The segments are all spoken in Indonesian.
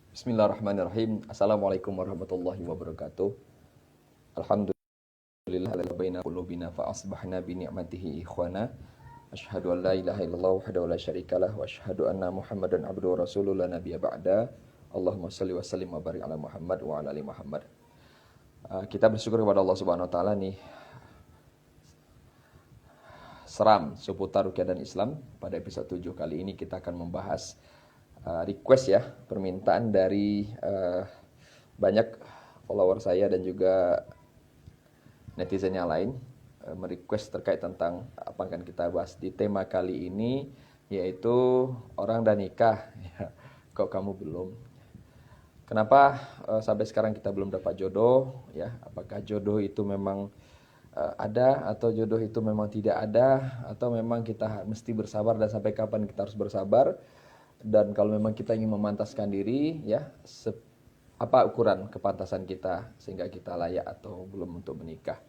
Bismillahirrahmanirrahim. Assalamualaikum warahmatullahi wabarakatuh. Alhamdulillah ala baina qulubina fa asbahna bi ni'matihi ikhwana. Asyhadu an la ilaha illallah wahdahu la syarikalah wa asyhadu anna Muhammadan abduhu wa rasuluhu la nabiyya ba'da. Allahumma shalli wa sallim wa barik ala Muhammad wa ala ali Muhammad. Kita bersyukur kepada Allah Subhanahu wa taala nih seram seputar ruqyah dan Islam. Pada episode 7 kali ini kita akan membahas request ya, permintaan dari banyak follower saya dan juga netizen yang lain merequest terkait tentang apa yang akan kita bahas di tema kali ini, yaitu orang dan nikah. Ya, kok kamu belum? Kenapa sampai sekarang kita belum dapat jodoh? Ya, apakah jodoh itu memang ada atau jodoh itu memang tidak ada, atau memang kita mesti bersabar dan sampai kapan kita harus bersabar? Dan kalau memang kita ingin memantaskan diri, ya, apa ukuran kepantasan kita sehingga kita layak atau belum untuk menikah?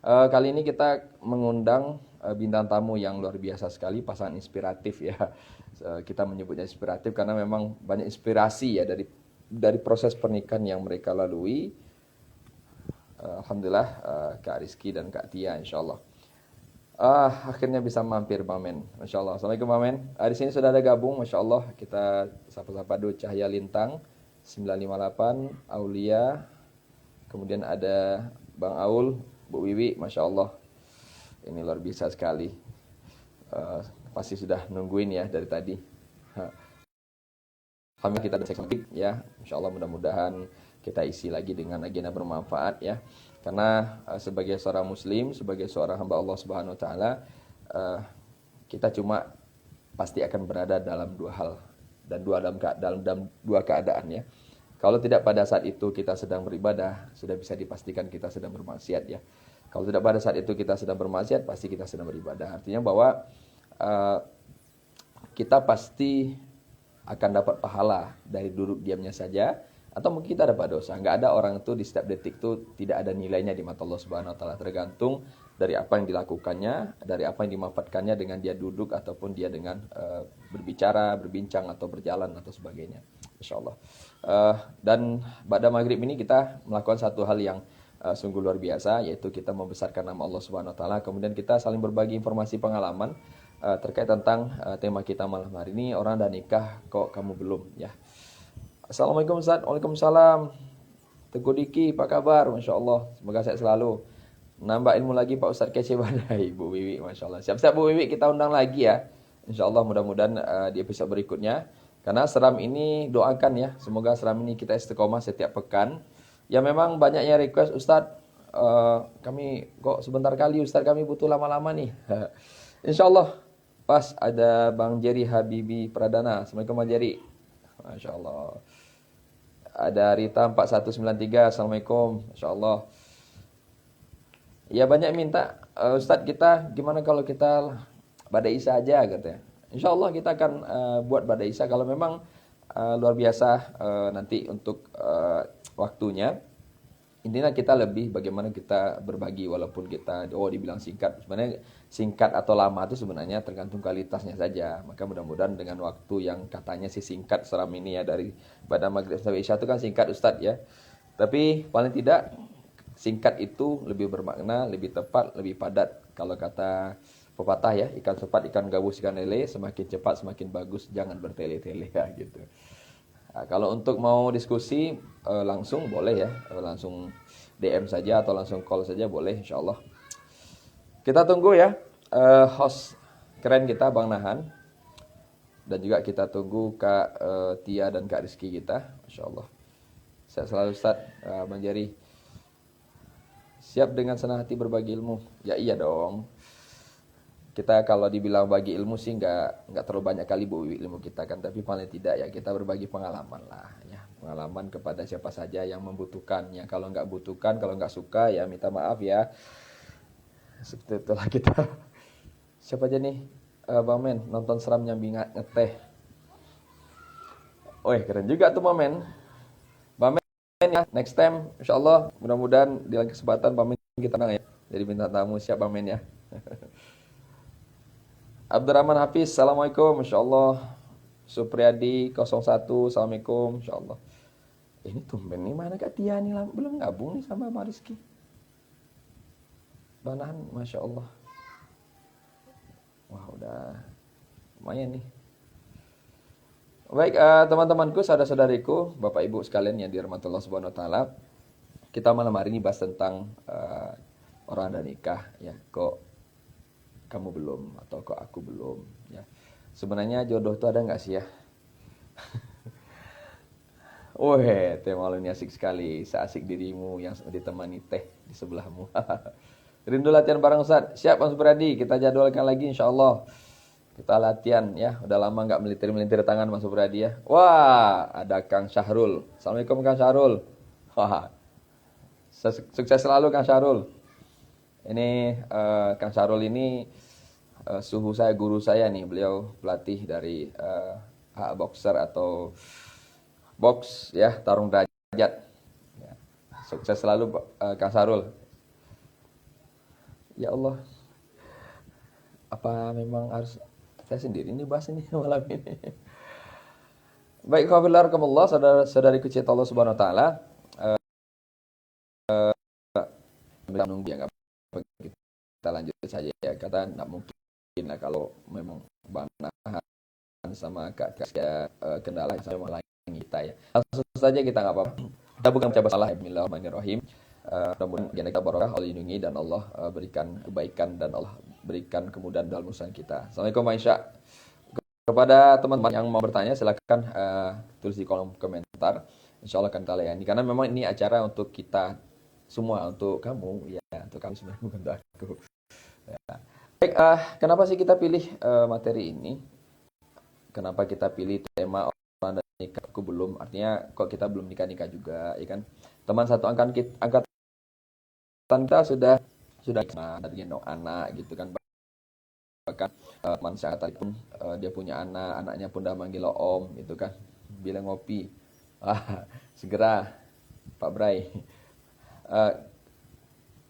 Kali ini kita mengundang bintang tamu yang luar biasa sekali, pasangan inspiratif ya. Kita menyebutnya inspiratif karena memang banyak inspirasi ya dari proses pernikahan yang mereka lalui. Alhamdulillah, Kak Rizky dan Kak Tia insyaallah. Akhirnya bisa mampir Bang Men. Masya Allah. Assalamualaikum Bang Men. Di sini sudah ada gabung, Masya Allah. Kita sapa-sapa dulu Cahaya Lintang 958, Aulia. Kemudian ada Bang Aul, Bu Wiwi, Masya Allah. Ini luar biasa sekali. Pasti sudah nungguin ya dari tadi. Alhamdulillah kita ada segmen ya. Masya Allah, mudah-mudahan kita isi lagi dengan agenda bermanfaat ya. Karena sebagai seorang muslim, sebagai seorang hamba Allah Subhanahu wa taala, kita cuma pasti akan berada dalam dua hal dan dalam dua keadaan ya. Kalau tidak pada saat itu kita sedang beribadah, sudah bisa dipastikan kita sedang bermaksiat ya. Kalau tidak pada saat itu kita sedang bermaksiat, pasti kita sedang beribadah. Artinya bahwa kita pasti akan dapat pahala dari duduk diamnya saja, atau mungkin kita dapat dosa. Enggak ada orang itu di setiap detik itu tidak ada nilainya di mata Allah Subhanahu wa taala, tergantung dari apa yang dilakukannya, dari apa yang dimanfaatkannya dengan dia duduk ataupun dia dengan berbicara, berbincang atau berjalan atau sebagainya. Insyaallah. Dan pada maghrib ini kita melakukan satu hal yang sungguh luar biasa, yaitu kita membesarkan nama Allah Subhanahu wa taala, kemudian kita saling berbagi informasi pengalaman terkait tentang tema kita malam hari ini, orang dan nikah kok kamu belum ya. Assalamualaikum Ustaz. Waalaikumsalam. Teguh Diki, apa kabar? Masya Allah, semoga sehat selalu. Nambah ilmu lagi Pak Ustaz kece badai. Bu Wiwi, Masya Allah. Siap-siap Bu Wiwi, kita undang lagi ya. Insya Allah mudah-mudahan di episode berikutnya. Karena seram ini doakan ya, semoga seram ini kita istiqomah setiap pekan. Ya memang banyaknya request, Ustaz, kami kok sebentar kali Ustaz, kami butuh lama-lama nih. Insya Allah pas ada Bang Jerry Habibi Pradana. Assalamualaikum Bang Jerry. Masya Allah. Ada Rita 4193. Assalamualaikum. Masya Allah. Ya banyak minta, Ustadz kita gimana kalau kita badai Isa aja katanya. Insya Allah kita akan buat badai Isa kalau memang luar biasa nanti untuk waktunya. Intinya kita lebih bagaimana kita berbagi, walaupun kita dibilang singkat. Sebenarnya singkat atau lama itu sebenarnya tergantung kualitasnya saja. Maka mudah-mudahan dengan waktu yang katanya sih singkat seram ini ya, dari pada maghrib sampai isya itu kan singkat Ustadz ya. Tapi paling tidak singkat itu lebih bermakna, lebih tepat, lebih padat. Kalau kata pepatah ya, ikan cepat, ikan gabus, ikan lele, semakin cepat semakin bagus, jangan bertele-tele ya gitu. Nah, kalau untuk mau diskusi langsung boleh ya, langsung DM saja atau langsung call saja boleh insyaallah. Kita tunggu ya host keren kita Bang Nahan, dan juga kita tunggu Kak Tia dan Kak Rizky kita, insyaallah. Sehat selalu Ustaz. Bang Jari, siap dengan senang hati berbagi ilmu? Ya iya dong. Kita kalau dibilang bagi ilmu sih nggak terlalu banyak kali Bu ilmu kita kan, tapi paling tidak ya kita berbagi pengalaman lah ya, pengalaman kepada siapa saja yang membutuhkannya. Kalau nggak butuhkan, kalau nggak suka ya minta maaf ya. Seperti itulah kita. Siapa aja nih Bang Men nonton seram nyambi ngeteh. Oh keren juga tuh Bang Men. Bang Men ya, next time insyaallah mudah-mudahan di lain kesempatan Bang Men kita nang ya. Jadi bintang tamu siap Bang Men ya. Abdurrahman Hafiz, Assalamualaikum, Masya Allah. Supriyadi 01, Assalamualaikum, Masya Allah. Ini tumben nih, mana Kak Tia nih, belum gabung nih sama Pak Rizky. Banahan, Masya Allah. Wah, udah lumayan nih. Baik, teman-temanku, saudara-saudariku, Bapak Ibu sekalian yang dirahmati Allah Subhanahu wa taala. Kita malam hari ini bahas tentang orang ada nikah ya. Kok kamu belum atau kok aku belum ya. Sebenarnya jodoh itu ada nggak sih ya? Weh, teh malam ini asik sekali. Seasik dirimu yang ditemani teh di sebelahmu. Rindu latihan bareng Ustaz. Siap Mas Supriyadi, kita jadwalkan lagi insya Allah. Kita latihan ya. Udah lama nggak melintir-melintir tangan Mas Supriyadi ya. Wah, ada Kang Syahrul. Assalamualaikum Kang Syahrul. Wah, sukses selalu Kang Syahrul. Ini Kang Syahrul ini suhu saya, guru saya nih. Beliau pelatih dari boxer atau box ya, tarung derajat. Ya. Sukses selalu Kang Syahrul. Ya Allah, apa memang harus saya sendiri ini bahas ini malam ini? Baik, khawatirkumullah, saudara-saudariku cinta Allah Subhanahu wa taala. Menunggu ya, kita lanjut saja ya. Kata enggak mungkin lah kalau memang banahan sama Kak kendala yang sama lagi kita ya. Langsung saja kita enggak apa-apa. Kita bukan mencoba salah. Bismillahirrahmanirrahim. Mudah-mudahan kita barokah, Allah lindungi dan Allah berikan kebaikan dan Allah berikan kemudahan dalam urusan kita. Assalamualaikum Aisyah. Kepada teman-teman yang mau bertanya silakan tulis di kolom komentar. Insya Allah akan kita layani. Karena memang ini acara untuk kita semua, untuk kamu ya, untuk kami sebenarnya bukan untuk aku. Ya. Baik, kenapa sih kita pilih materi ini? Kenapa kita pilih tema orang dan nikah aku belum? Artinya kok kita belum nikah juga, ya kan? Teman satu angkatan kita sudah gendong anak gitu kan, bahkan teman saya tadi pun dia punya anaknya pun udah manggil om gitu kan, bilang ngopi, segera Pak Bray.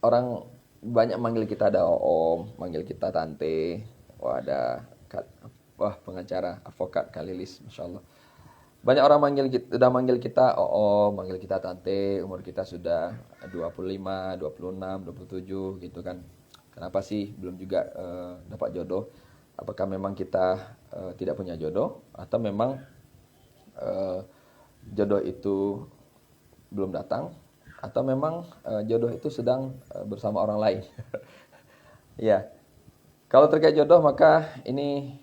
Orang banyak manggil kita ada om, manggil kita tante, ada pengacara advokat Kalilis, masya Allah. Banyak orang udah manggil kita manggil kita tante, umur kita sudah 25, 26, 27 gitu kan. Kenapa sih belum juga dapat jodoh? Apakah memang kita tidak punya jodoh atau memang jodoh itu belum datang atau memang jodoh itu sedang bersama orang lain? Ya. Kalau terkait jodoh maka ini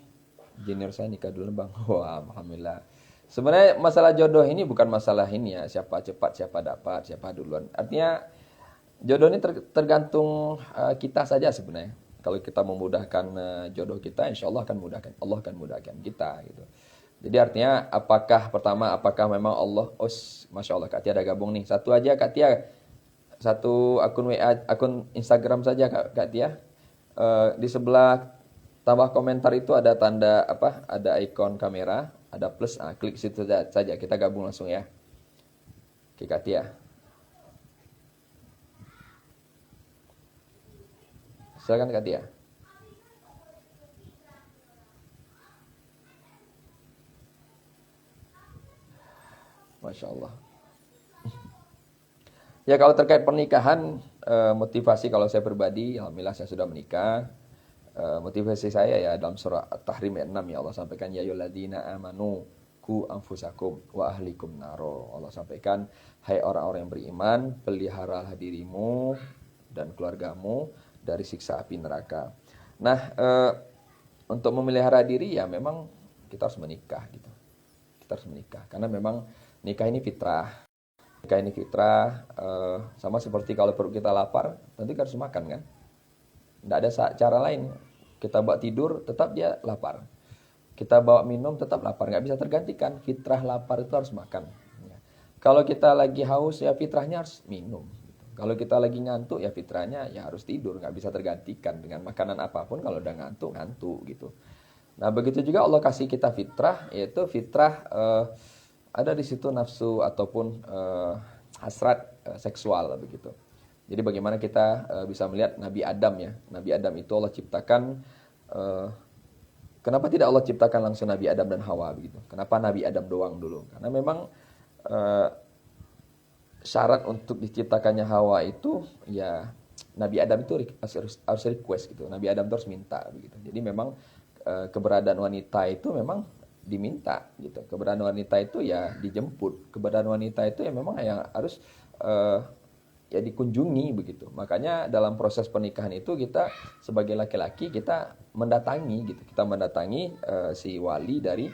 junior saya nikah dulu Bang. Wah, alhamdulillah. Sebenarnya masalah jodoh ini bukan masalah ini ya, siapa cepat, siapa dapat, siapa duluan. Artinya jodoh ini tergantung kita saja sebenarnya. Kalau kita memudahkan jodoh kita, insya Allah akan mudahkan kita gitu. Jadi artinya apakah memang Allah, masya Allah Kak Tia ada gabung nih. Satu aja Kak Tia, satu akun WA, akun Instagram saja Kak Tia. Di sebelah tambah komentar itu ada tanda ada ikon kamera, ada plus, klik situ saja, kita gabung langsung ya. Oke Kak Tia. Silakan Kak Tia. Masya Allah. Ya kalau terkait pernikahan, motivasi kalau saya pribadi, alhamdulillah saya sudah menikah. Motivasi saya ya dalam surah At-Tahrim ayat 6 ya Allah sampaikan ya ayyuhalladzina amanu ku anfusakum wa ahlikum naro. Allah sampaikan, hai orang-orang yang beriman, peliharalah dirimu dan keluargamu dari siksa api neraka. Nah, untuk memelihara diri ya memang kita harus menikah gitu. Kita harus menikah karena memang nikah ini fitrah. Nikah ini fitrah, sama seperti kalau perut kita lapar, tentu kita harus makan kan. Tidak ada cara lain. Kita bawa tidur, tetap dia lapar. Kita bawa minum, tetap lapar. Nggak bisa tergantikan. Fitrah lapar itu harus makan. Kalau kita lagi haus, ya fitrahnya harus minum. Kalau kita lagi ngantuk, ya fitrahnya ya harus tidur. Nggak bisa tergantikan dengan makanan apapun. Kalau udah ngantuk gitu. Nah begitu juga Allah kasih kita fitrah, yaitu fitrah ada di situ nafsu ataupun hasrat seksual begitu. Jadi bagaimana kita bisa melihat Nabi Adam ya. Nabi Adam itu Allah ciptakan, kenapa tidak Allah ciptakan langsung Nabi Adam dan Hawa begitu? Kenapa Nabi Adam doang dulu? Karena memang syarat untuk diciptakannya Hawa itu ya Nabi Adam itu harus request gitu. Nabi Adam itu harus minta begitu. Jadi memang keberadaan wanita itu memang diminta gitu. Keberadaan wanita itu ya dijemput. Keberadaan wanita itu ya memang yang harus ya dikunjungi begitu. Makanya dalam proses pernikahan itu kita sebagai laki-laki kita mendatangi gitu. Kita mendatangi si wali dari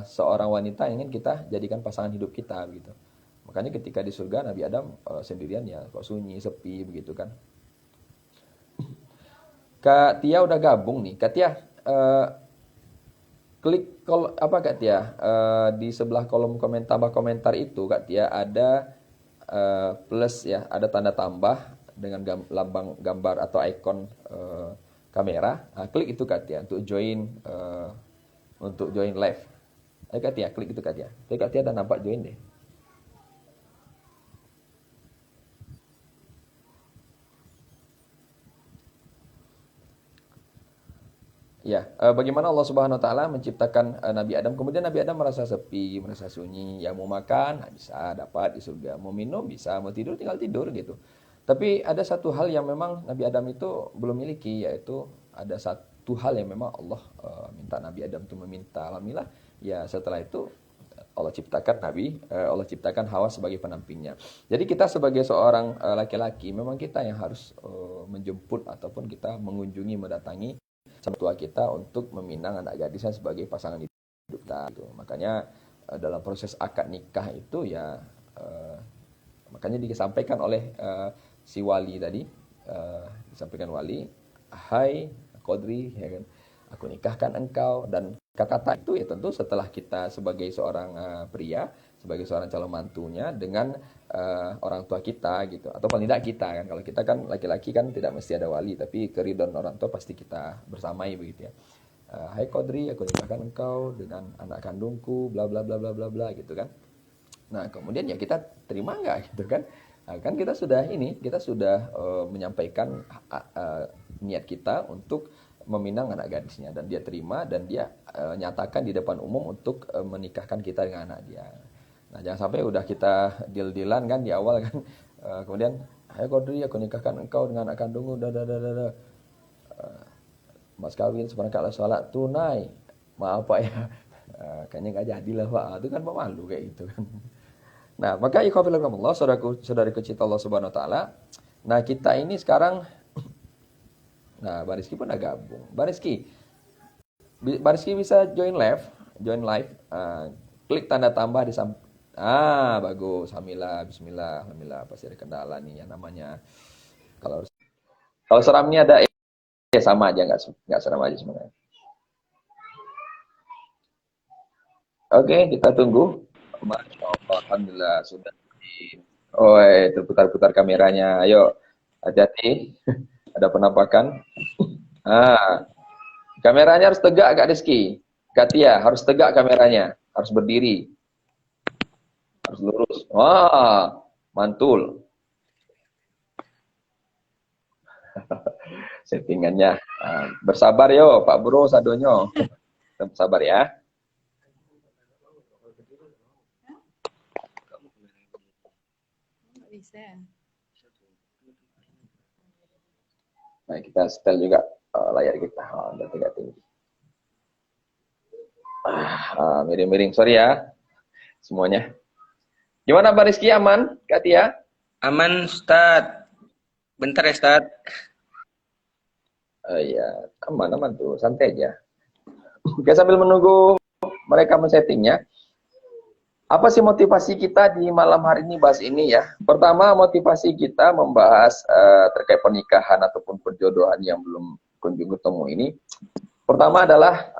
seorang wanita yang ingin kita jadikan pasangan hidup kita begitu. Makanya ketika di surga Nabi Adam sendirian ya kok sunyi, sepi begitu kan. Kak Tia udah gabung nih. Kak Tia klik apa Kak Tia? Di sebelah kolom tambah komentar itu Kak Tia ada plus ya, ada tanda tambah dengan lambang gambar atau ikon kamera. Nah, klik itu Kak Tia untuk join live. Ayo Kak Tia, klik itu Kak Tia. Tapi Kak Tia udah nampak join deh. Ya, bagaimana Allah Subhanahu wa taala menciptakan Nabi Adam, kemudian Nabi Adam merasa sepi, merasa sunyi, yang mau makan bisa dapat di surga, mau minum bisa, mau tidur tinggal tidur gitu. Tapi ada satu hal yang memang Nabi Adam itu belum miliki, yaitu ada satu hal yang memang Allah minta Nabi Adam itu meminta. Alhamdulillah, ya setelah itu Allah ciptakan Hawa sebagai penampingnya. Jadi kita sebagai seorang laki-laki, memang kita yang harus menjemput ataupun kita mengunjungi, mendatangi sama tua kita untuk meminang anak gadisnya sebagai pasangan hidup kita. Gitu. Makanya dalam proses akad nikah itu ya makanya disampaikan oleh si wali tadi, disampaikan wali, hai Qadri, ya kan, aku nikahkan engkau. Dan kata itu ya tentu setelah kita sebagai seorang pria, sebagai seorang calon mantunya dengan orang tua kita gitu, atau paling tidak kita kan, kalau kita kan laki-laki kan tidak mesti ada wali, tapi keridhaan orang tua pasti kita bersamai begitu ya. Hai Qadri, aku nikahkan engkau dengan anak kandungku, bla bla bla bla bla bla gitu kan. Nah kemudian ya kita terima nggak gitu kan? Nah, kan kita sudah menyampaikan niat kita untuk meminang anak gadisnya, dan dia terima, dan dia nyatakan di depan umum untuk menikahkan kita dengan anak dia. Nah jangan sampai udah kita deal-dealan kan di awal kan, kemudian hai Qadri, aku nikahkan engkau dengan anak kandungmu, mas kawin seperangkat sholat tunai, maaf Pak ya, kayaknya nggak jadi lah Pak, itu kan malu kayak gitu kan. Nah maka ikhwafillah, saudaraku cinta Allah Subhanahu Wa Taala. Nah kita ini sekarang, nah Mbak Rizky pun udah gabung. Mbak Rizky bisa join live, klik tanda tambah di samping. Bagus. Alhamdulillah, bismillah, alhamdulillah. Pasti ada kendala nih yang namanya. Kalau seram ini ada ya sama aja, nggak seram aja sebenarnya. Oke, kita tunggu. Alhamdulillah sudah. Terputar-putar kameranya. Ayo, hati-hati. Ada penampakan. Kameranya harus tegak Kak Rizky. Kak Tia, harus tegak kameranya. Harus berdiri. Harus lurus. Wah, mantul. Settingannya. Bersabar yo, Pak Bro, sadonyo. Bersabar ya. Nah, kita setel juga layar kita. Udah tegak tinggi. Miring-miring, sorry ya semuanya. Gimana Pak Rizky, aman? Kak Tia? Aman Ustadz. Bentar ya Ustadz. Iya, aman tuh, santai aja. Oke, sambil menunggu mereka men-settingnya, apa sih motivasi kita di malam hari ini bahas ini ya? Pertama, motivasi kita membahas terkait pernikahan ataupun perjodohan yang belum kunjung ketemu ini. Pertama adalah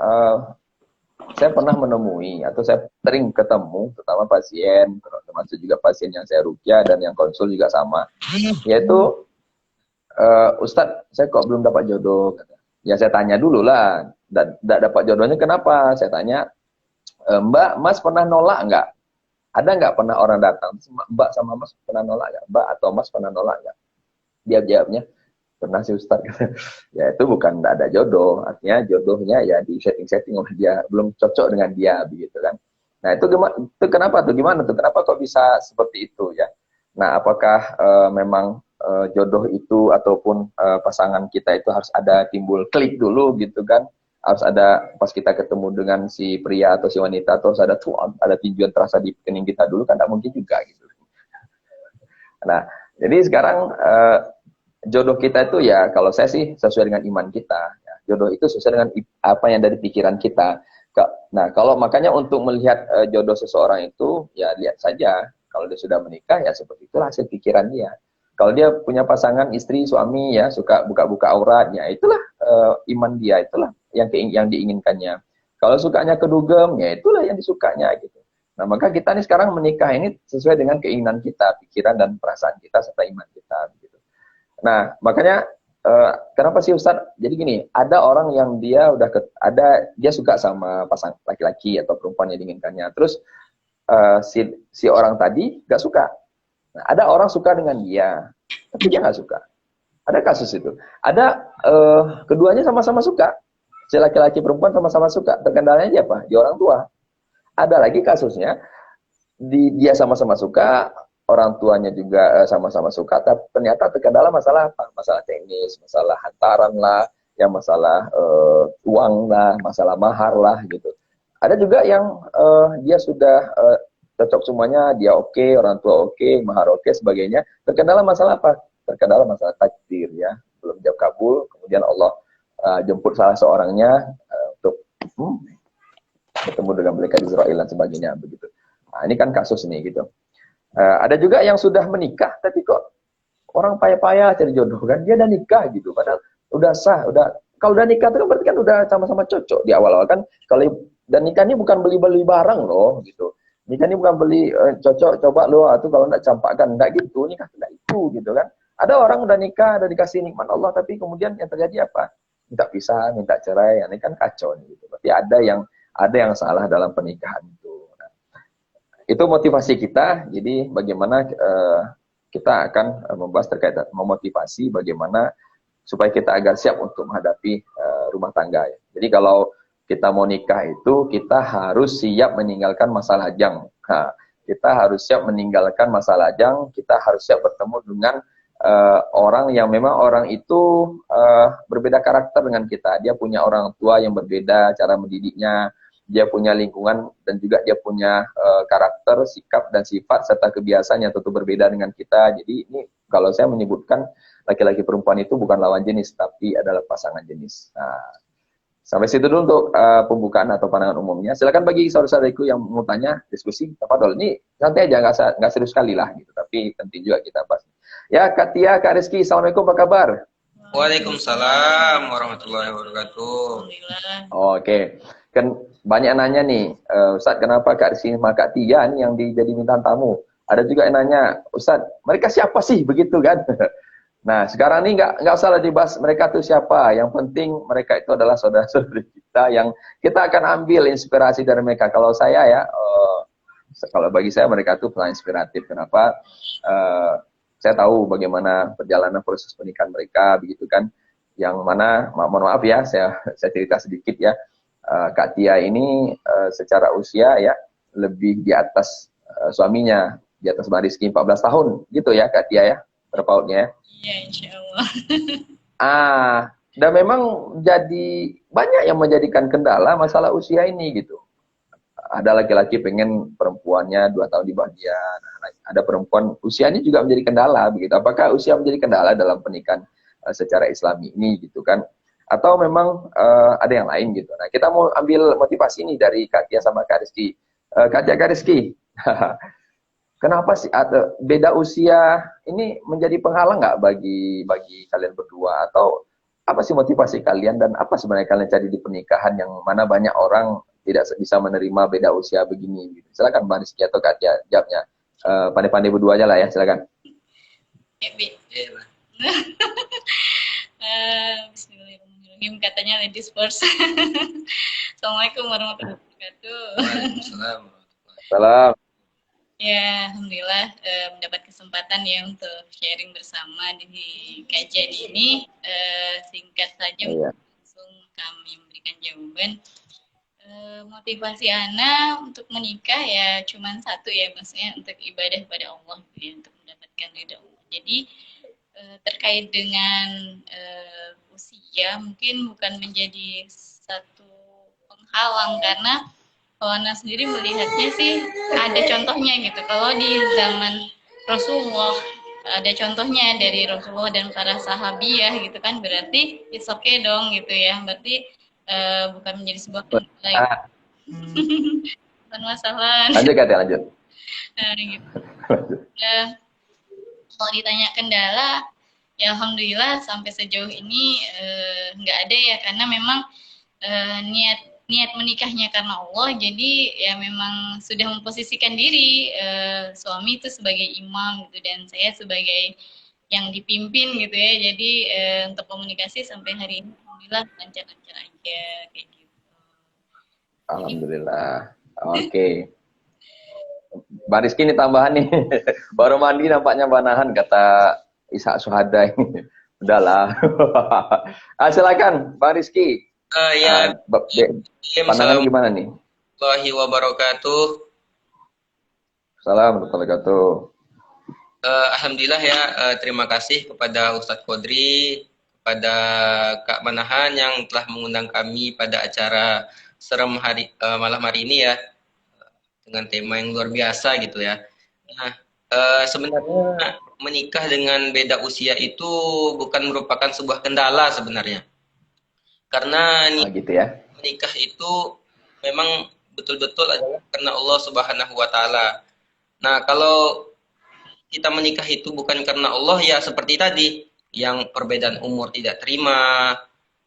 saya pernah menemui atau saya sering ketemu, terutama pasien, termasuk juga pasien yang saya ruqyah dan yang konsul juga sama, yaitu Ustadz, saya kok belum dapat jodoh. Ya saya tanya dulu lah, tidak dapat jodohnya kenapa? Saya tanya, Mbak, Mas pernah nolak nggak? Ada nggak pernah orang datang, Mbak sama Mas pernah nolak nggak? Mbak atau Mas pernah nolak nggak? Dia jawabnya, pernah sih Ustadz. Ya itu bukan tidak ada jodoh, artinya jodohnya ya di setting-setting oleh dia, belum cocok dengan dia begitu kan. Nah itu kenapa tuh, gimana tuh, kenapa kok bisa seperti itu ya? Nah, apakah memang jodoh itu ataupun pasangan kita itu harus ada timbul klik dulu gitu kan? Harus ada pas kita ketemu dengan si pria atau si wanita, atau harus ada tuh ada tinjuan terasa di rekening kita dulu kan? Tidak mungkin juga gitu. Nah, jadi sekarang jodoh kita itu ya kalau saya sih sesuai dengan iman kita. Ya, jodoh itu sesuai dengan apa yang dari pikiran kita. Nah, kalau makanya untuk melihat jodoh seseorang itu ya lihat saja kalau dia sudah menikah ya seperti itulah hasil pikiran dia. Kalau dia punya pasangan istri suami ya suka buka-buka aurat ya itulah iman dia, itulah yang diinginkannya. Kalau sukanya kedugem ya itulah yang disukanya gitu. Nah, maka kita nih sekarang menikah ini sesuai dengan keinginan kita, pikiran dan perasaan kita serta iman kita gitu. Nah, makanya kenapa sih Ustadz? Jadi gini, ada orang yang dia dia suka sama pasang laki-laki atau perempuan yang diinginkannya. Terus si orang tadi gak suka. Nah, ada orang suka dengan dia, tapi dia gak suka. Ada kasus itu. Ada keduanya sama-sama suka. Si laki-laki perempuan sama-sama suka. Terkendalanya dia apa? Di orang tua. Ada lagi kasusnya, dia sama-sama suka, orang tuanya juga sama-sama suka, tapi ternyata terkendala masalah apa? Masalah teknis, masalah hantaran lah, yang masalah uang lah, masalah mahar lah gitu. Ada juga yang dia sudah cocok semuanya, dia oke, orang tua oke, mahar oke, sebagainya. Terkendala masalah apa? Terkendala masalah takdir ya, belum jawab kabul, kemudian Allah jemput salah seorangnya untuk bertemu dengan malaikat Israel dan sebagainya begitu. Nah, ini kan kasus nih gitu. Ada juga yang sudah menikah tapi kok orang payah-payah cari jodoh kan, dia udah nikah gitu, padahal udah sah, kalau udah nikah itu kan berarti kan udah sama-sama cocok di awal-awal kan. Kalau dan nikah ini bukan beli-beli barang loh gitu. Nikah ini bukan beli cocok coba lo atau kalau enggak campakkan, enggak gitu, nikah enggak itu gitu kan. Ada orang udah nikah, udah dikasih nikmat Allah, tapi kemudian yang terjadi apa? Minta pisah, minta cerai, ini kan kacau nih gitu. Berarti ada yang salah dalam pernikahan itu. Nah, itu motivasi kita. Jadi bagaimana kita akan membahas terkait memotivasi bagaimana supaya kita agar siap untuk menghadapi rumah tangga. Ya. Jadi kalau kita mau nikah itu kita harus siap meninggalkan masa lajang. Nah, kita harus siap meninggalkan masa lajang. Kita harus siap bertemu dengan orang yang memang orang itu berbeda karakter dengan kita. Dia punya orang tua yang berbeda cara mendidiknya. Dia punya lingkungan dan juga dia punya karakter, sikap dan sifat serta kebiasaan yang tentu berbeda dengan kita. Jadi ini kalau saya menyebutkan laki-laki perempuan itu bukan lawan jenis tapi adalah pasangan jenis. Nah, sampai situ dulu untuk pembukaan atau pandangan umumnya. Silakan bagi saudara-saudariku yang mau tanya diskusi, tafadhol. Ini santai aja, nggak serius sekali lah gitu. Tapi penting juga kita bahas. Ya, Kak Tia, Kak Rizky, assalamualaikum, apa kabar? Waalaikumsalam warahmatullahi wabarakatuh. Oke, kan banyak nanya nih, Ustadz kenapa Kak Rizky sama Kak Tia nih yang jadi bintang tamu? Ada juga yang nanya, Ustadz mereka siapa sih begitu kan? Nah, sekarang ini nggak usah dibahas mereka itu siapa. Yang penting mereka itu adalah saudara-saudari kita yang kita akan ambil inspirasi dari mereka. Kalau saya ya, kalau bagi saya mereka itu paling inspiratif. Kenapa? Saya tahu bagaimana perjalanan proses pernikahan mereka, begitu kan. Yang mana, mohon maaf ya, saya cerita sedikit ya. Kak Tia ini secara usia ya lebih di atas suaminya, di atas Mbak Rizky 14 tahun, gitu ya Kak Tia ya, terpautnya ya. Iya, insya Allah. Dan memang jadi banyak yang menjadikan kendala masalah usia ini gitu. Ada laki-laki pengen perempuannya 2 tahun di bawah dia. Nah, ada perempuan usianya juga menjadi kendala begitu. Apakah usia menjadi kendala dalam pernikahan secara Islami ini gitu kan? Atau memang ada yang lain gitu. Nah, kita mau ambil motivasi ini dari Kak Tia sama Kak Rizky. Kak Tia, Kak Rizky. Kenapa sih beda usia ini menjadi penghalang nggak bagi kalian berdua, atau apa sih motivasi kalian dan apa sebenarnya kalian cari di pernikahan yang mana banyak orang tidak bisa menerima beda usia begini? Gitu. Silakan Mbak Rizky atau Kak Tia jawabnya. Pandai-pandai berdua aja lah ya, silakan. Bismillahirrahmanirrahim, katanya ladies first. Assalamualaikum warahmatullahi wabarakatuh. Waalaikumsalam. Salam. Ya, alhamdulillah mendapat kesempatan ya untuk sharing bersama di kajian ini. Singkat saja, langsung kami memberikan jawaban. Motivasi Ana untuk menikah ya cuman satu ya, maksudnya untuk ibadah pada Allah gitu ya, untuk mendapatkan ridha Allah. Jadi terkait dengan usia mungkin bukan menjadi satu penghalang, karena kalau Ana sendiri melihatnya sih ada contohnya gitu. Kalau di zaman Rasulullah ada contohnya dari Rasulullah dan para sahabiah gitu kan, berarti it's okay dong gitu ya, berarti bukan menjadi sebuah kendala gitu. Ah, Bukan masalah. lanjut Kak, lanjut. Gitu. Kalau ditanya kendala, ya alhamdulillah sampai sejauh ini nggak ada ya, karena memang niat menikahnya karena Allah, jadi ya memang sudah memposisikan diri suami itu sebagai imam gitu, dan saya sebagai yang dipimpin gitu ya. Jadi untuk komunikasi sampai hari ini alhamdulillah lancar-lancar aja kayak gitu. Alhamdulillah. Oke. Mbak Rizky ini tambahan nih. Baru mandi nampaknya banahan kata Ishak Suhada ini. Udahlah. Silakan Mbak Rizky. Ya, Pandangan gimana nih? Warahmatullahi wabarakatuh. Assalamualaikum warahmatullahi wabarakatuh. Alhamdulillah ya, terima kasih kepada Ustadz Kodri, kepada Kak Manahan yang telah mengundang kami pada acara serem malam hari ini ya, dengan tema yang luar biasa gitu ya. Nah, sebenarnya menikah dengan beda usia itu bukan merupakan sebuah kendala sebenarnya, karena gitu ya. menikah itu memang betul-betul adalah karena Allah Subhanahu wa Ta'ala. Nah, kalau kita menikah itu bukan karena Allah, ya seperti tadi, yang perbedaan umur tidak terima,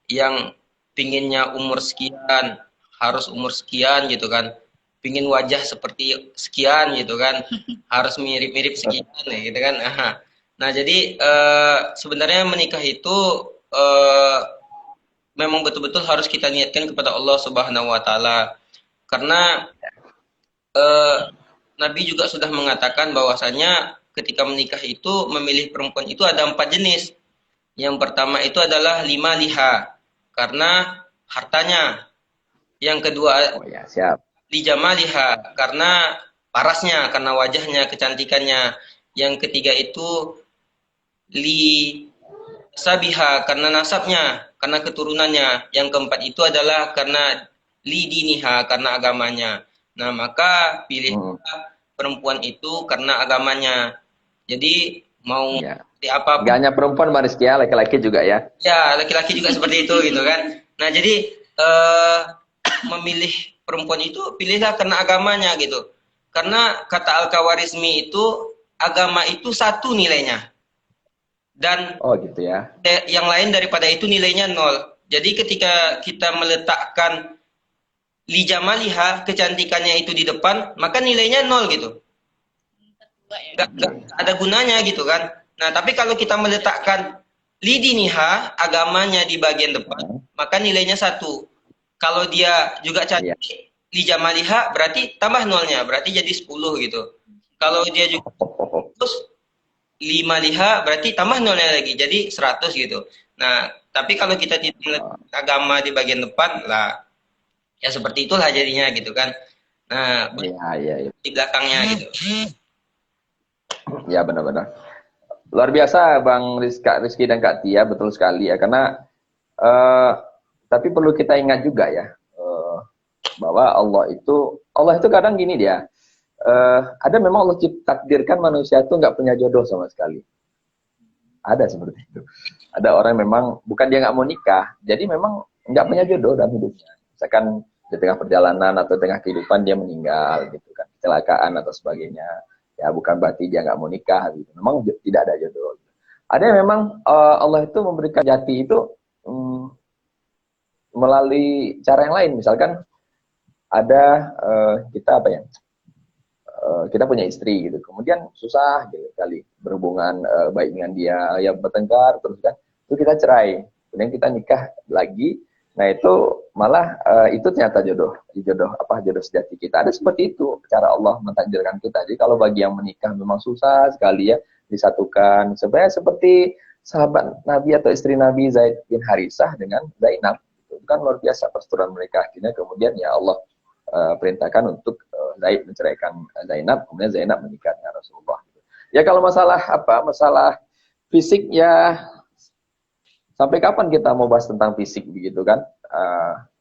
yang pinginnya umur sekian harus umur sekian gitu kan, pingin wajah seperti sekian gitu kan, harus mirip-mirip sekian gitu kan. Nah jadi sebenarnya menikah itu memang betul-betul harus kita niatkan kepada Allah Subhanahu Wa Taala, karena Nabi juga sudah mengatakan bahwasanya ketika menikah itu memilih perempuan itu ada 4 jenis. Yang pertama itu adalah 5 liha, karena hartanya. Yang kedua, siap. lijamaliha, karena parasnya, karena wajahnya, kecantikannya. Yang ketiga itu li sabiha, karena nasabnya, karena keturunannya. Yang keempat itu adalah karena li diniha, karena agamanya. Nah, maka pilih perempuan itu karena agamanya. Jadi mau seperti apa? Gak hanya perempuan Mbak Rizky ya, laki-laki juga ya. Ya, laki-laki juga seperti itu gitu kan. Nah, jadi memilih perempuan itu pilihlah karena agamanya gitu. Karena kata Al-Khawarizmi itu agama itu satu nilainya. Dan gitu ya. Yang lain daripada itu nilainya 0. Jadi ketika kita meletakkan lijamaliha, kecantikannya itu di depan, maka nilainya 0 gitu. Gak ada gunanya gitu kan. Nah, tapi kalau kita meletakkan lidiniha, agamanya di bagian depan, maka nilainya 1. Kalau dia juga cantik, lijamaliha, berarti tambah 0-nya, berarti jadi 10 gitu. Kalau dia juga terus 5 liha, berarti tambah 0-nya lagi, jadi 100 gitu. Nah, tapi kalau kita tidak meletakkan agama di bagian depan, lah ya seperti itulah jadinya gitu kan. Nah, di belakangnya gitu. Ya benar-benar. Luar biasa Bang Rizky dan Kak Tia, betul sekali ya. Karena tapi perlu kita ingat juga ya, bahwa Allah itu kadang gini dia, ada memang Allah takdirkan manusia itu nggak punya jodoh sama sekali. Ada seperti itu. Ada orang memang bukan dia nggak mau nikah, jadi memang nggak punya jodoh dalam hidupnya. Misalkan di tengah perjalanan atau tengah kehidupan dia meninggal gitu kan, kecelakaan atau sebagainya. Ya bukan berarti dia nggak mau nikah gitu. Memang tidak ada jodoh. Ada yang memang Allah itu memberikan jati itu melalui cara yang lain. Misalkan ada kita kita punya istri gitu. Kemudian susah gitu kali berhubungan baik dengan dia, ya bertengkar terus kan. Itu kita cerai. Kemudian kita nikah lagi. Nah itu malah itu ternyata jodoh sejati kita. Ada seperti itu cara Allah mentakdirkan kita. Jadi kalau bagi yang menikah memang susah sekali ya disatukan. Sebenarnya seperti sahabat Nabi atau istri Nabi Zaid bin Harisah dengan Zainab. Gitu. Itu kan luar biasa persetujuan mereka. Akhirnya kemudian ya Allah perintahkan untuk Zaid menceraikan Zainab, kemudian Zainab menikah dengan Rasulullah. Ya kalau masalah apa, masalah fisik ya sampai kapan kita mau bahas tentang fisik begitu kan?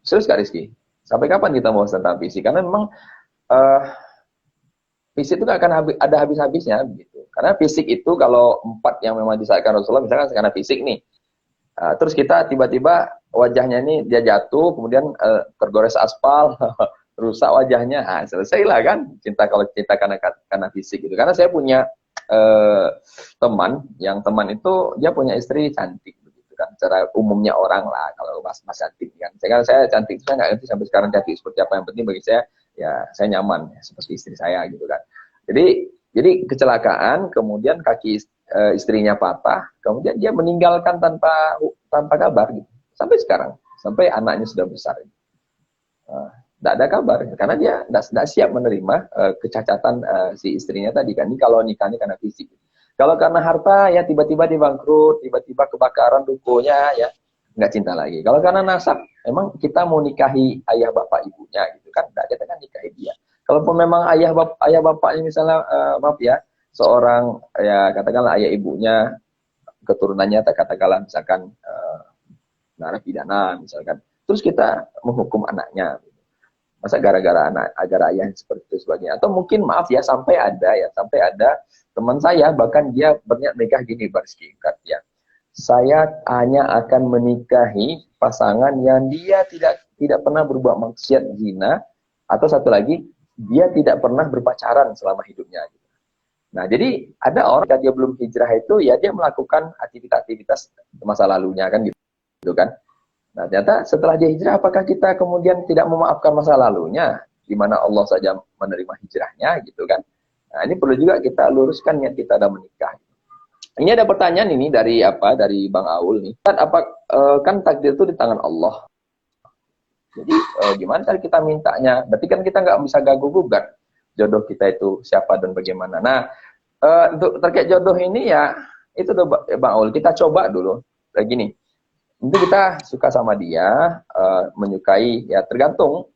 Serius Kak Rizky? Sampai kapan kita mau bahas tentang fisik? Karena memang fisik itu akan ada habis-habisnya begitu. Karena fisik itu kalau 4 yang memang disahkan Rasulullah, misalkan karena fisik nih, terus kita tiba-tiba wajahnya ini dia jatuh, kemudian tergores aspal, rusak wajahnya, selesailah kan cinta kalau cinta karena fisik gitu. Karena saya punya teman itu dia punya istri cantik begitu kan. Secara umumnya orang lah kalau mas cantik kan. Saya cantik itu saya nggak ngerti sampai sekarang cantik seperti apa, yang penting bagi saya ya saya nyaman ya, seperti istri saya gitu kan. Jadi kecelakaan, kemudian kaki istrinya patah, kemudian dia meninggalkan tanpa kabar gitu. Sampai sekarang, sampai anaknya sudah besar. Tidak ada kabar karena dia tidak siap menerima kecacatan si istrinya tadi kan. Ini kalau nikahnya karena fisik. Kalau karena harta ya tiba-tiba dia bangkrut, tiba-tiba kebakaran rukonya ya nggak cinta lagi. Kalau karena nasab, emang kita mau nikahi ayah bapak ibunya gitu kan? Tidak, kita kan nikahi dia. Kalaupun memang ayah bapaknya misalnya maaf ya seorang ya katakanlah ayah ibunya keturunannya katakanlah misalkan narapidana misalkan, terus kita menghukum anaknya. Masa gara-gara ayah seperti itu sebagainya. Atau mungkin maaf ya sampai ada teman saya bahkan dia berniat menikah gini Barski ya. Saya hanya akan menikahi pasangan yang dia tidak pernah berbuat maksiat zina, atau satu lagi dia tidak pernah berpacaran selama hidupnya. Nah, jadi ada orang yang dia belum hijrah itu ya dia melakukan aktivitas masa lalunya kan gitu kan. Nah, ternyata setelah dia hijrah, apakah kita kemudian tidak memaafkan masa lalunya, di mana Allah saja menerima hijrahnya, gitu kan? Nah, ini perlu juga kita luruskan niat kita dalam menikah. Ini ada pertanyaan ini dari Bang Aul nih. Kan takdir itu di tangan Allah. Jadi gimana cara kita mintanya? Berarti kan kita nggak bisa ganggu-gugat jodoh kita itu siapa dan bagaimana. Nah, untuk terkait jodoh ini ya itu Bang Aul, kita coba dulu. Kayak gini. Nanti kita suka sama dia, menyukai, ya tergantung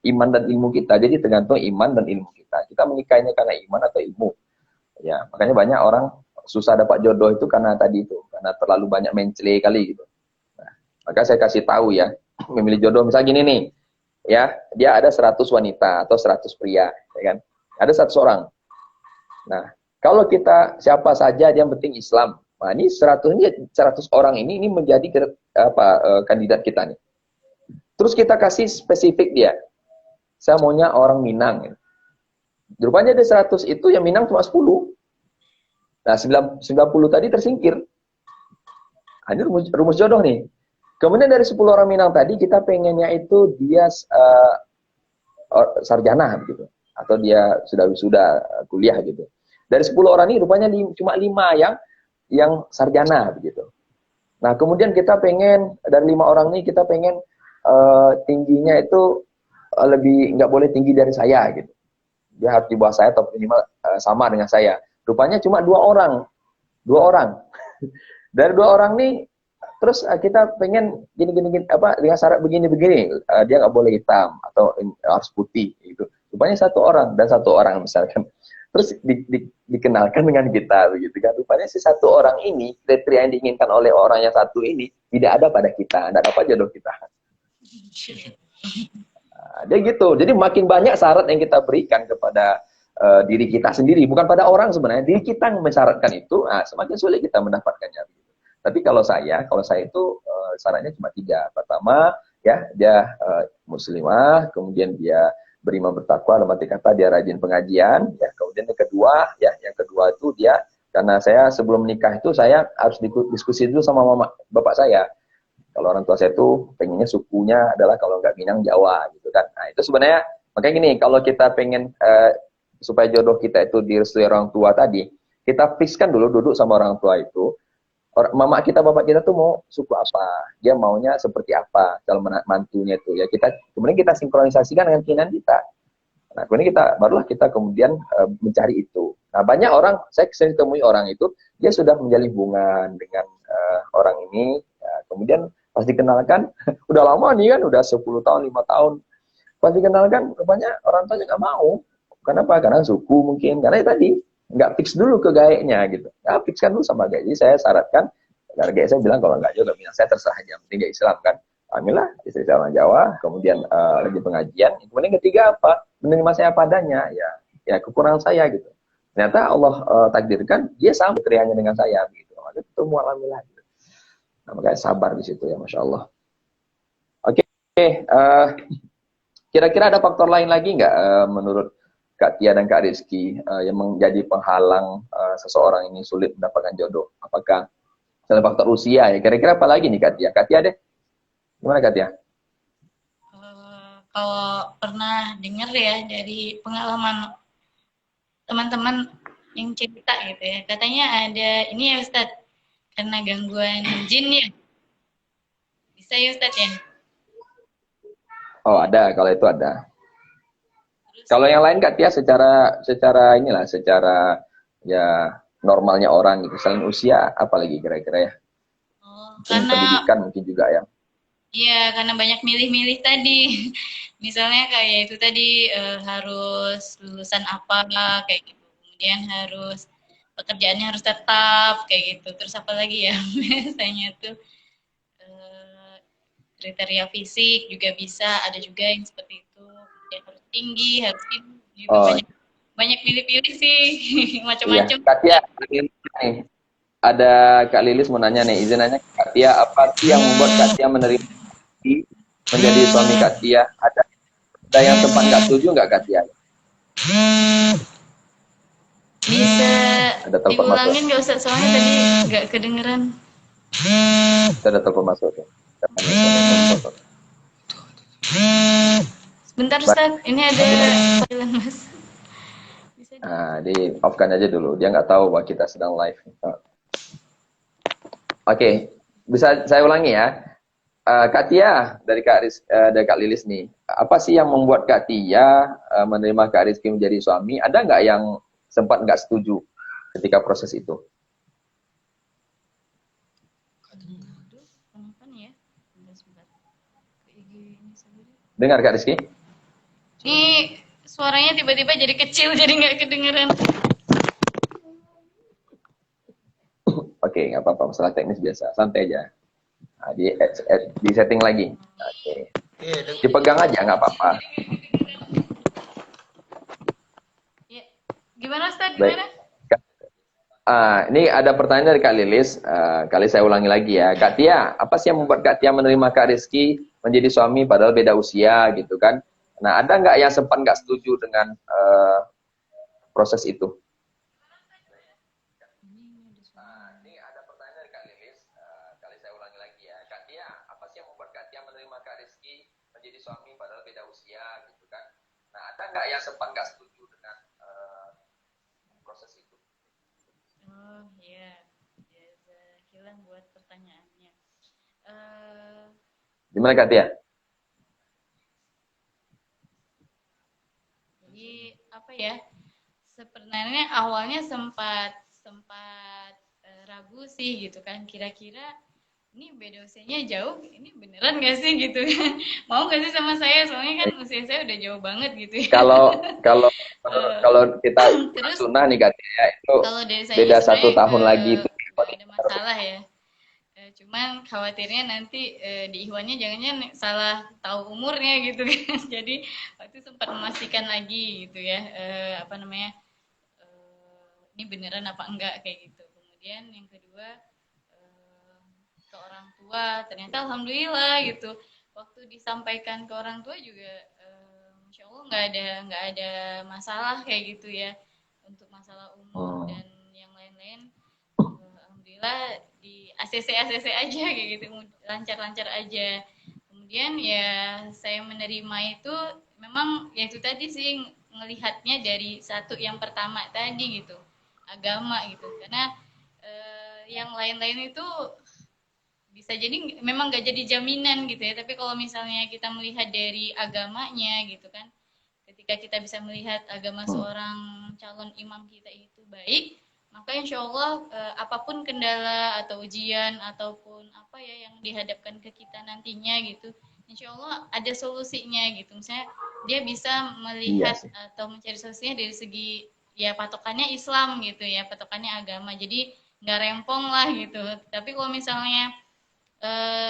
iman dan ilmu kita. Jadi tergantung iman dan ilmu kita. Kita menikahinya karena iman atau ilmu. Ya, makanya banyak orang susah dapat jodoh itu karena tadi itu, karena terlalu banyak mencele kali gitu. Nah, maka saya kasih tahu ya, memilih jodoh misalnya gini nih, ya dia ada 100 wanita atau 100 pria, ya kan? Ada 100 orang. Nah, kalau kita siapa saja dia yang penting Islam. Nah, ini 100 orang ini menjadi kandidat kita nih. Terus kita kasih spesifik dia. Saya maunya orang Minang. Rupanya ada 100 itu yang Minang cuma 10. Nah, 90 tadi tersingkir. Nah, ini rumus jodoh nih. Kemudian dari 10 orang Minang tadi kita pengennya itu dia sarjana gitu. Atau dia sudah kuliah gitu. Dari 10 orang ini rupanya cuma 5 yang sarjana begitu. Nah, kemudian kita pengen dari 5 orang ini kita pengen tingginya itu lebih nggak boleh tinggi dari saya gitu. Dia harus di bawah saya atau minimal sama dengan saya. Rupanya cuma 2 orang. 2 orang. Dari 2 orang nih terus kita pengen gini dengan syarat begini. Dia nggak boleh hitam atau harus putih gitu. Rupanya 1 orang dan 1 orang misalkan. Terus dikenalkan dengan kita begitu kan. Rupanya si 1 orang ini kriteria yang diinginkan oleh orang yang 1 ini tidak ada pada kita, tidak dapat jodoh kita. Nah, dia gitu. Jadi makin banyak syarat yang kita berikan kepada diri kita sendiri, bukan pada orang sebenarnya. Diri kita yang mensyaratkan itu, semakin sulit kita mendapatkannya. Tapi kalau saya itu syaratnya cuma 3. Pertama, ya dia muslimah, kemudian dia beriman bertakwa, dalam arti kata dia rajin pengajian, ya. Kemudian yang kedua itu dia, karena saya sebelum menikah itu saya harus diskusi dulu sama bapak saya. Kalau orang tua saya itu pengennya sukunya adalah kalau nggak Minang Jawa gitu kan. Nah, itu sebenarnya makanya gini, kalau kita pengen supaya jodoh kita itu direstui orang tua tadi, kita fixkan dulu duduk sama orang tua itu. Mama kita, bapak kita tuh mau suku apa, dia maunya seperti apa kalau mantunya itu ya, kemudian kita sinkronisasikan dengan keinginan kita. Nah, kemudian barulah kita kemudian mencari itu. Nah, banyak orang, saya sering temui orang itu dia sudah menjalin hubungan dengan orang ini, ya, kemudian Pas dikenalkan, udah lama nih kan, udah 10 tahun, 5 tahun. Pas dikenalkan, rupanya orang tuanya nggak mau. Kenapa? Karena suku mungkin. Karena tadi, nggak fix dulu ke gayanya gitu. Ya, fixkan dulu sama gaya. Jadi saya syaratkan, karena gaya saya bilang, kalau nggak juga bilang, saya terserah aja. Penting nggak Islam kan. Alhamdulillah, istri saya orang Jawa, kemudian lagi pengajian. Kemudian ketiga apa? Menerima saya padanya. Ya kekurangan saya gitu. Ternyata Allah takdirkan, dia sama krianya dengan saya. Gitu. Maka ketemu alhamdulillah. Gitu. Nah, makanya sabar di situ ya, Masya Allah. Oke, kira-kira ada faktor lain lagi nggak menurut Kak Tia dan Kak Rizky yang menjadi penghalang seseorang ini sulit mendapatkan jodoh? Apakah misalnya faktor usia ya? Kira-kira apa lagi nih Kak Tia? Kak Tia deh, gimana Kak Tia? Kalau pernah dengar ya dari pengalaman teman-teman yang cerita gitu ya, katanya ada ini ya Ustadz, karena gangguan jin ya, bisa ya Ustadz ya? Oh ada, kalau itu ada. Terus, Kalau yang lain Kak Tia secara inilah, secara ya normalnya orang gitu. Selain usia, apalagi kira-kira ya? Mungkin karena pendidikan mungkin juga ya. iya, karena banyak milih-milih tadi. Misalnya kayak itu tadi harus lulusan apa kayak gitu. Kemudian harus pekerjaannya harus tetap kayak gitu. Terus apa lagi ya? Biasanya tuh eh, kriteria fisik juga bisa, ada juga yang seperti itu. Kemudian harus tinggi, harus ini gitu. Oh Banyak banyak pilih-pilih sih, iya, macam-macam. Kak Tia, nih, ada Kak Lilis mau nanya nih, izin nanya Kak Tia, apa sih yang membuat Kak Tia menerima menjadi suami Kak Tia? Ada yang sempat nggak setuju nggak Kak Tia? Bisa Ada telepon masuk. diulangin nggak Ustaz? Soalnya tadi nggak kedengeran. Ada telepon masuk. Ya. Sebentar Ustaz, ini ada panggilan Mas. Bisa di... Nah, di off-kan aja dulu. Dia nggak tahu bahwa kita sedang live. Oke, bisa saya ulangi ya. Kak Tia dari Kak Lilis nih, apa sih yang membuat Kak Tia menerima Kak Rizky menjadi suami? Ada nggak yang sempat nggak setuju ketika proses itu? Kenapa nih ya? Sebentar. Dengar Kak Rizky? Ini suaranya tiba-tiba jadi kecil, jadi nggak kedengeran. Oke, nggak apa-apa. Masalah teknis biasa. Santai aja. Nah, di setting lagi. Oke. Dipegang aja, nggak apa-apa. Ya. Gimana Ustaz? Baik. Gimana? Ini ada pertanyaan dari Kak Lilis. Kali saya ulangi lagi ya. Kak Tia, apa sih yang membuat Kak Tia menerima Kak Rizky menjadi suami padahal beda usia gitu kan? Nah, ada nggak yang sempat nggak setuju dengan proses itu? Ini ada pertanyaan dari Kak Lilis. Kali saya ulangi lagi ya. Kak Tia, apa sih yang membuat Kak Tia menerima Kak Rizky menjadi suami padahal beda usia gitu kan? Nah, ada nggak yang sempat nggak setuju dengan proses itu? Oh iya, jazakallah buat pertanyaannya. Gimana Kak Tia? Jadi apa ya? Sebenarnya awalnya sempat ragu sih gitu kan. Kira-kira ini beda usianya jauh, ini beneran gak sih gitu kan? Mau gak sih sama saya? Soalnya kan usia saya udah jauh banget gitu ya. Kalau kita Terus sunnah nih Kak Tia, itu kalau dari saya beda 1 sebenarnya tahun lagi itu. nggak ada masalah ya. Cuman khawatirnya nanti di Ikhwannya jangan-jangan salah tahu umurnya gitu kan. Jadi waktu sempat memastikan lagi gitu ya, apa namanya, ini beneran apa enggak kayak gitu. Kemudian yang kedua ke orang tua, ternyata alhamdulillah gitu. Waktu disampaikan ke orang tua juga, masya Allah nggak ada masalah kayak gitu ya untuk masalah umur dan yang lain-lain. Alhamdulillah di ACC aja kayak gitu, lancar-lancar aja. Kemudian ya saya menerima itu memang ya itu tadi sih, ngelihatnya dari satu yang pertama tadi gitu, agama gitu. Karena yang lain-lain itu bisa jadi memang nggak jadi jaminan gitu ya. Tapi kalau misalnya kita melihat dari agamanya gitu kan, ketika kita bisa melihat agama seorang calon imam kita itu baik, maka insya Allah apapun kendala atau ujian ataupun apa ya yang dihadapkan ke kita nantinya gitu, insya Allah ada solusinya gitu. Misalnya dia bisa Iya melihat sih. atau mencari solusinya dari segi ya patokannya Islam gitu ya, patokannya agama. Jadi nggak rempong lah gitu. Tapi kalau misalnya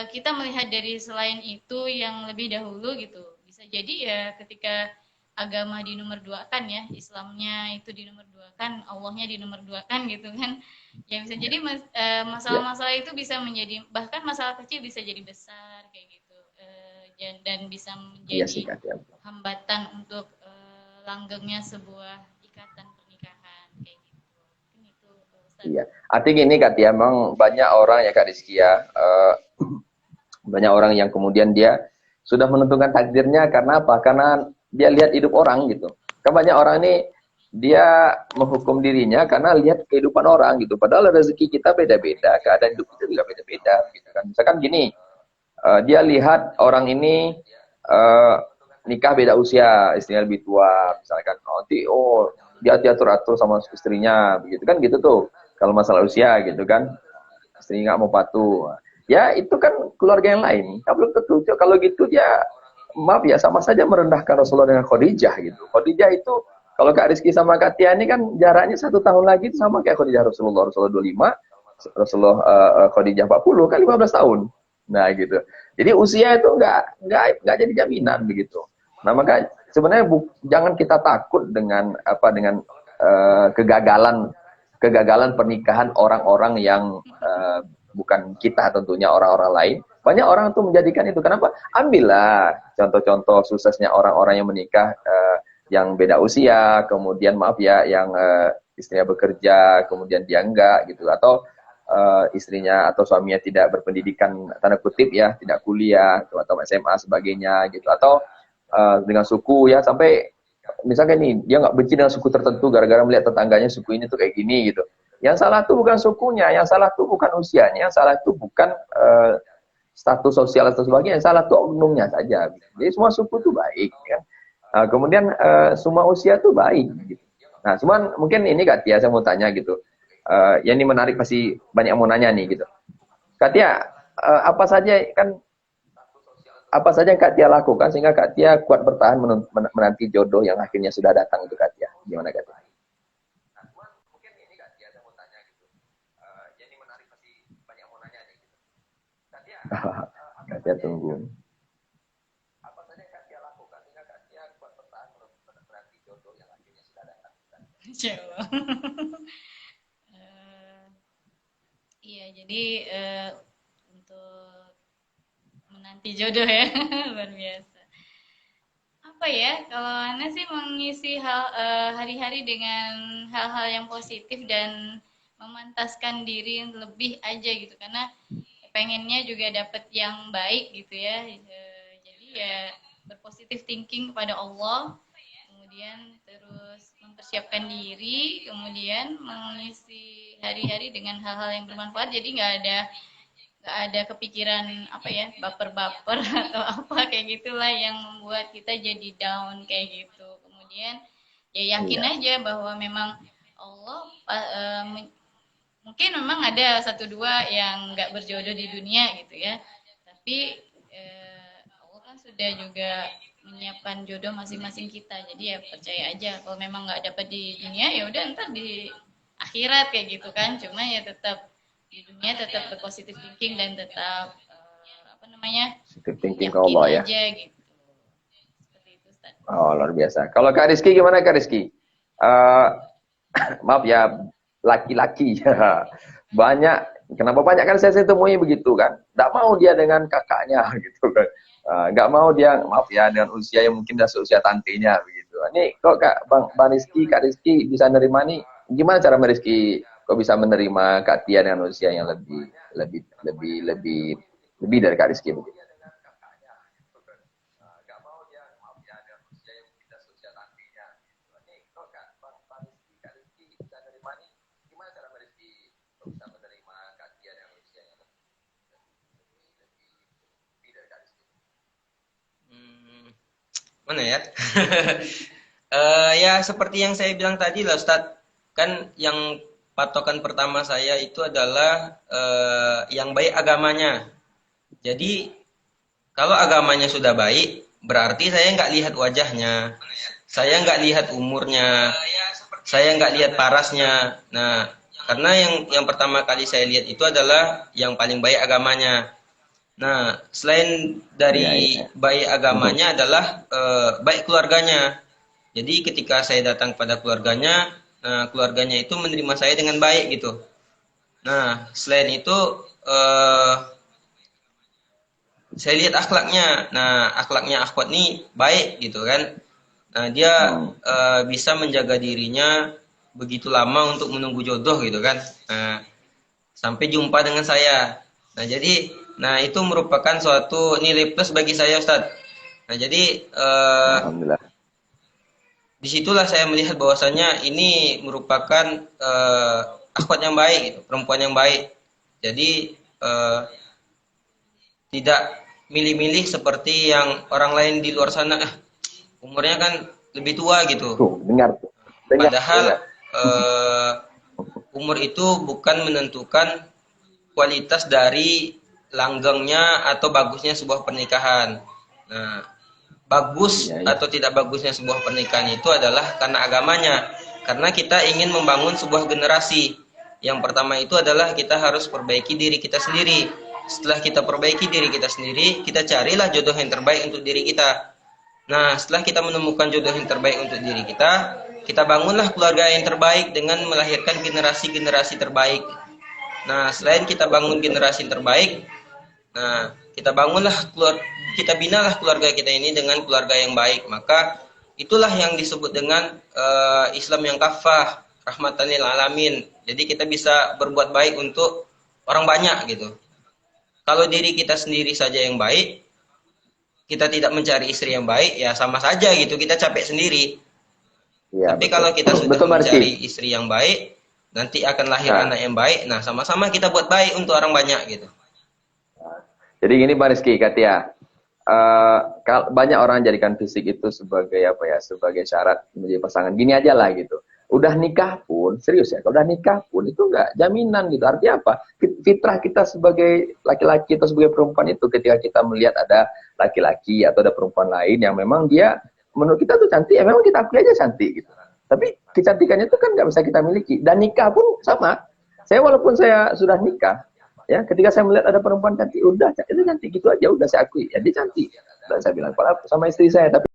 kita melihat dari selain itu yang lebih dahulu gitu, bisa jadi ya ketika agama di nomor dua kan ya, Islamnya itu di nomor dua kan, Allahnya di nomor dua kan gitu kan, ya bisa jadi Ya, masalah-masalah itu bisa menjadi, bahkan masalah kecil bisa jadi besar kayak gitu, dan bisa iya sih menjadi Kak Tia. hambatan untuk langgengnya sebuah ikatan pernikahan kayak gitu. Mungkin itu Ustaz. Iya. Artinya gini Kak Tia, memang banyak orang ya Kak Rizky ya, banyak orang yang kemudian dia sudah menentukan takdirnya karena apa? Karena dia lihat hidup orang gitu. Kan banyak orang ini dia menghukum dirinya karena lihat kehidupan orang gitu. Padahal rezeki kita beda-beda, keadaan hidup kita juga beda-beda gitu kan. Misalkan gini, dia lihat orang ini eh, nikah beda usia, istrinya lebih tua, misalkan nanti dia atur-atur sama istrinya begitu kan gitu tuh. Kalau masalah usia gitu kan, istri nggak mau patuh. Ya itu kan keluarga yang lain. Ya, belum tentu. Kalau gitu dia maaf ya sama saja merendahkan Rasulullah dengan Khadijah gitu. Khadijah itu kalau Kak Rizky sama Kak Tia ini kan jaraknya 1 tahun lagi itu sama kayak Khadijah Rasulullah 25, Rasulullah Khadijah 40 kan 15 tahun. Nah gitu. Jadi usia itu nggak jadi jaminan begitu. Nah maka sebenarnya jangan kita takut dengan kegagalan kegagalan pernikahan orang-orang yang bukan kita tentunya orang-orang lain. Banyak orang tuh menjadikan itu. Kenapa? Ambillah contoh-contoh suksesnya orang-orang yang menikah yang beda usia, kemudian maaf ya, yang istrinya bekerja, kemudian dia enggak gitu, atau istrinya atau suaminya tidak berpendidikan tanda kutip ya, tidak kuliah atau SMA sebagainya gitu, atau dengan suku ya sampai misalnya nih dia nggak benci dengan suku tertentu gara-gara melihat tetangganya suku ini tuh kayak gini gitu. Yang salah tuh bukan sukunya, yang salah tuh bukan usianya, yang salah tuh bukan status sosial atau sebagainya, yang salah tuh oknumnya saja. Jadi semua suku tuh baik, kan? Kemudian semua usia tuh baik. Gitu. Nah, cuman mungkin ini Kak Tia saya mau tanya gitu. Yang ini menarik pasti banyak yang mau nanya nih gitu. Kak Tia, apa saja kan apa saja yang Kak Tia lakukan sehingga Kak Tia kuat bertahan menanti jodoh yang akhirnya sudah datang itu Kak Tia? Gimana Kak Tia? Kak Tia tunggu. Insya Allah. Iya, jadi untuk menanti jodoh ya, luar biasa. Apa ya, kalau Ana sih mengisi hari-hari dengan hal-hal yang positif dan memantaskan diri lebih aja gitu, karena pengennya juga dapet yang baik gitu ya. Jadi ya berpositif thinking kepada Allah, kemudian terus mempersiapkan diri, kemudian mengisi hari-hari dengan hal-hal yang bermanfaat. Jadi nggak ada kepikiran apa ya, baper-baper atau apa kayak gitulah yang membuat kita jadi down kayak gitu. Kemudian ya yakin Iya. aja bahwa memang Allah mungkin memang ada satu dua yang nggak berjodoh di dunia gitu ya, tapi Allah kan sudah juga menyiapkan jodoh masing-masing kita. Jadi ya percaya aja kalau memang nggak dapat di dunia ya udah ntar di akhirat kayak gitu kan. Cuma ya tetap di dunia tetap berpositif thinking dan tetap apa namanya, Positive thinking ke yakin Allah ya. aja gitu. Seperti itu Ustaz. Oh, luar biasa. Kalau Kak Rizky gimana Kak Rizky? Maaf ya, laki-laki ya. Banyak, kenapa banyak kan saya temui begitu kan? Nggak mau dia dengan kakaknya gitu kan. Nggak mau dia, maaf ya, dengan usia yang mungkin sudah seusia tantenya begitu. Ini kok Bang Rizky, Kak Rizky bisa nerima nih? Gimana cara Bang Rizky kok bisa menerima Kak Tia dengan usia yang lebih lebih lebih lebih dari Kak Rizky begitu? Mana ya? Ya seperti yang saya bilang tadi lah Ustadz, kan yang patokan pertama saya itu adalah yang baik agamanya. Jadi kalau agamanya sudah baik, berarti saya nggak lihat wajahnya, saya nggak lihat umurnya, saya nggak lihat parasnya. Nah, karena yang pertama kali saya lihat itu adalah yang paling baik agamanya. Nah, selain dari baik agamanya adalah baik keluarganya. Jadi ketika saya datang pada keluarganya, keluarganya itu menerima saya dengan baik gitu. Nah, selain itu saya lihat akhlaknya. Nah, akhlaknya akhwat nih baik gitu kan. Nah, dia bisa menjaga dirinya begitu lama untuk menunggu jodoh gitu kan. Nah, sampai jumpa dengan saya. Nah, jadi itu merupakan suatu nilai plus bagi saya, Ustadz. Nah, jadi Alhamdulillah. disitulah saya melihat bahwasanya ini merupakan akhwat yang baik, gitu, perempuan yang baik. Jadi tidak milih-milih seperti yang orang lain di luar sana, umurnya kan lebih tua gitu. Tuh, dengar. Padahal umur itu bukan menentukan kualitas dari langgengnya atau bagusnya sebuah pernikahan. Nah, bagus atau tidak bagusnya sebuah pernikahan itu adalah karena agamanya. Karena kita ingin membangun sebuah generasi. Yang pertama itu adalah kita harus perbaiki diri kita sendiri. Setelah kita perbaiki diri kita sendiri, kita carilah jodoh yang terbaik untuk diri kita. Nah, setelah kita menemukan jodoh yang terbaik untuk diri kita bangunlah keluarga yang terbaik dengan melahirkan generasi-generasi terbaik. Nah, selain kita bangun generasi yang terbaik, nah, kita binalah keluarga kita ini dengan keluarga yang baik. Maka itulah yang disebut dengan Islam yang kafah, rahmatan lil alamin. Jadi kita bisa berbuat baik untuk orang banyak gitu. Kalau diri kita sendiri saja yang baik, kita tidak mencari istri yang baik, ya sama saja gitu, kita capek sendiri. Ya, tapi betul. Kalau kita sudah mencari istri yang baik, nanti akan lahir anak yang baik. Nah, sama-sama kita buat baik untuk orang banyak gitu. Jadi gini Pak Rizky, Katia, banyak orang jadikan fisik itu sebagai sebagai syarat menjadi pasangan. Gini aja lah gitu. Udah nikah pun, serius ya, kalau udah nikah pun itu enggak jaminan gitu. Artinya apa? Fitrah kita sebagai laki-laki atau sebagai perempuan itu ketika kita melihat ada laki-laki atau ada perempuan lain yang memang dia menurut kita tuh cantik, ya memang kita akui aja cantik gitu. Tapi kecantikannya itu kan nggak bisa kita miliki. Dan nikah pun sama. Saya walaupun saya sudah nikah, ya ketika saya melihat ada perempuan cantik, udah itu cantik gitu aja, udah saya akui, ya dia cantik. Dan saya bilang sama istri saya, tapi